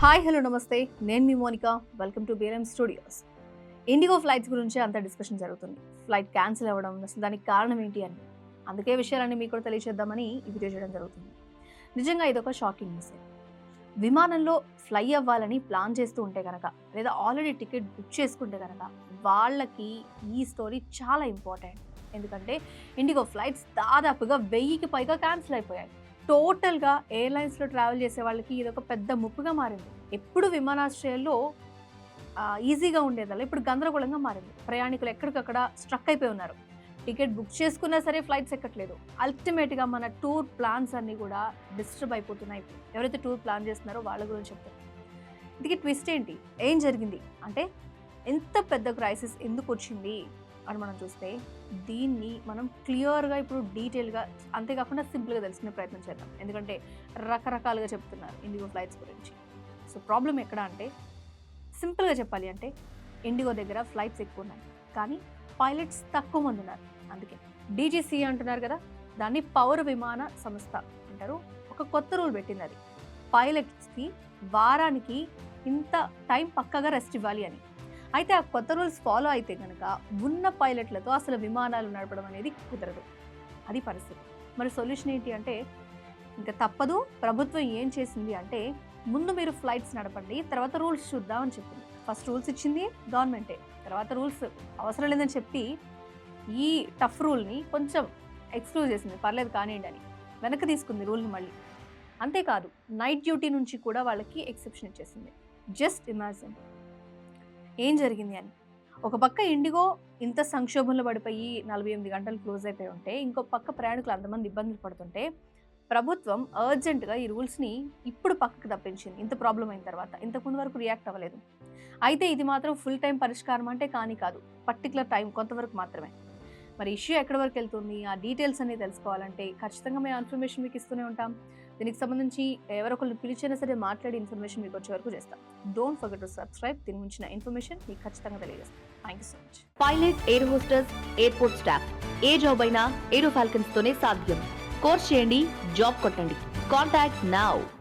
Hi hello నమస్తే, నేను మీ Monika. Welcome to BLM studios. IndiGo flights గురించి అంత డిస్కషన్ జరుగుతుంది. ఫ్లైట్ క్యాన్సిల్ అవ్వడం, అసలు దానికి కారణం ఏంటి అని. అందుకే విషయాలన్నీ మీకు కూడా తెలియజేద్దామని ఈ వీడియో చేయడం జరుగుతుంది. నిజంగా ఇదొక షాకింగ్ న్యూస్. విమానంలో ఫ్లై అవ్వాలని ప్లాన్ చేస్తూ ఉంటే కనుక, లేదా ఆల్రెడీ టికెట్ బుక్ చేసుకుంటే కనుక, వాళ్ళకి ఈ స్టోరీ చాలా ఇంపార్టెంట్. ఎందుకంటే ఇండిగో ఫ్లైట్స్ దాదాపుగా 1000కి పైగా క్యాన్సిల్ అయిపోయాయి. టోటల్గా ఎయిర్లైన్స్లో ట్రావెల్ చేసే వాళ్ళకి ఇది ఒక పెద్ద ముప్పుగా మారింది. ఎప్పుడు విమానాశ్రయాల్లో ఈజీగా ఉండేదల్లా ఇప్పుడు గందరగోళంగా మారింది. ప్రయాణికులు ఎక్కడికక్కడ స్ట్రక్ అయిపోయి ఉన్నారు. టికెట్ బుక్ చేసుకున్నా సరే ఫ్లైట్స్ ఎక్కట్లేదు. అల్టిమేట్గా మన టూర్ ప్లాన్స్ అన్నీ కూడా డిస్టర్బ్ అయిపోతున్నాయి. ఎవరైతే టూర్ ప్లాన్ చేస్తున్నారో వాళ్ళ గురించి చెప్తారు. ఇందుకే ట్విస్ట్ ఏంటి, ఏం జరిగింది అంటే, ఎంత పెద్ద క్రైసిస్ ఎందుకు వచ్చింది అని మనం చూస్తే, దీన్ని మనం క్లియర్గా ఇప్పుడు డీటెయిల్గా, అంతేకాకుండా సింపుల్గా తెలుసుకునే ప్రయత్నం చేద్దాం. ఎందుకంటే రకరకాలుగా చెప్తున్నారు ఇండిగో ఫ్లైట్స్ గురించి. సో ప్రాబ్లం ఎక్కడ అంటే, సింపుల్గా చెప్పాలి అంటే, ఇండిగో దగ్గర ఫ్లైట్స్ ఎక్కువ ఉన్నాయి కానీ పైలట్స్ తక్కువ మంది ఉన్నారు. అందుకే డీజీసీ అంటున్నారు కదా, దాన్ని పౌర విమాన సంస్థ అంటారు. ఒక కొత్త రూల్ పెట్టింది. అది పైలట్స్కి వారానికి ఇంత టైం పక్కగా రెస్ట్ ఇవ్వాలి అని. అయితే ఆ కొత్త రూల్స్ ఫాలో అయితే కనుక ఉన్న పైలట్లతో అసలు విమానాలు నడపడం అనేది కుదరదు. అది పరిస్థితి. మరి సొల్యూషన్ ఏంటి అంటే, ఇంకా తప్పదు. ప్రభుత్వం ఏం చేసింది అంటే, ముందు మీరు ఫ్లైట్స్ నడపండి, తర్వాత రూల్స్ చూద్దాం అని చెప్పింది. ఫస్ట్ రూల్స్ ఇచ్చింది గవర్నమెంటే, తర్వాత రూల్స్ అవసరం లేదని చెప్పి ఈ టఫ్ రూల్ని కొంచెం ఎక్స్క్లూజ్ చేసింది. పర్లేదు కానివ్వండి అని వెనక్కి తీసుకుంది రూల్ని మళ్ళీ. అంతేకాదు, నైట్ డ్యూటీ నుంచి కూడా వాళ్ళకి ఎక్సెప్షన్ ఇచ్చేసింది. జస్ట్ ఇమాజిన్ ఏం జరిగింది అని. ఒక పక్క ఇండిగో ఇంత సంక్షోభంలో పడిపోయి 48 గంటలు క్లోజ్ అయిపోయి ఉంటే, ఇంకో పక్క ప్రయాణికులు అంతమంది ఇబ్బందులు పడుతుంటే, ప్రభుత్వం అర్జెంటుగా ఈ రూల్స్ని ఇప్పుడు పక్కకు తప్పించింది. ఇంత ప్రాబ్లం అయిన తర్వాత ఇంతకుముందు వరకు రియాక్ట్ అవ్వలేదు. అయితే ఇది మాత్రం ఫుల్ టైం పరిష్కారం అంటే కాదు, పర్టికులర్ టైం కొంతవరకు మాత్రమే. మరి ఇష్యూ ఎక్కడి వరకు వెళ్తుంది, ఆ డీటెయిల్స్ అన్ని తెలుసుకోవాలంటే ఖచ్చితంగా మేము ఇన్ఫర్మేషన్ మీకు ఇస్తూనే ఉంటాం. దీనికి సంబంధించి ఎవరొకరు పిలిచినా సరే మాట్లాడి ఇన్ఫర్మేషన్ మీకు వచ్చే వరకు చేస్తాం. Don't forget to subscribe. దీని గురించిన ఇన్ఫర్మేషన్ మీకు ఖచ్చితంగా తెలియజేస్తాం. Thank you so much. Pilot, air hostess, airport staff, A job అయినా ఏరో ఫాల్కన్స్ తోనే సాధ్యం. కోర్స్ చేయండి, జాబ్ కొట్టండి. Contact now.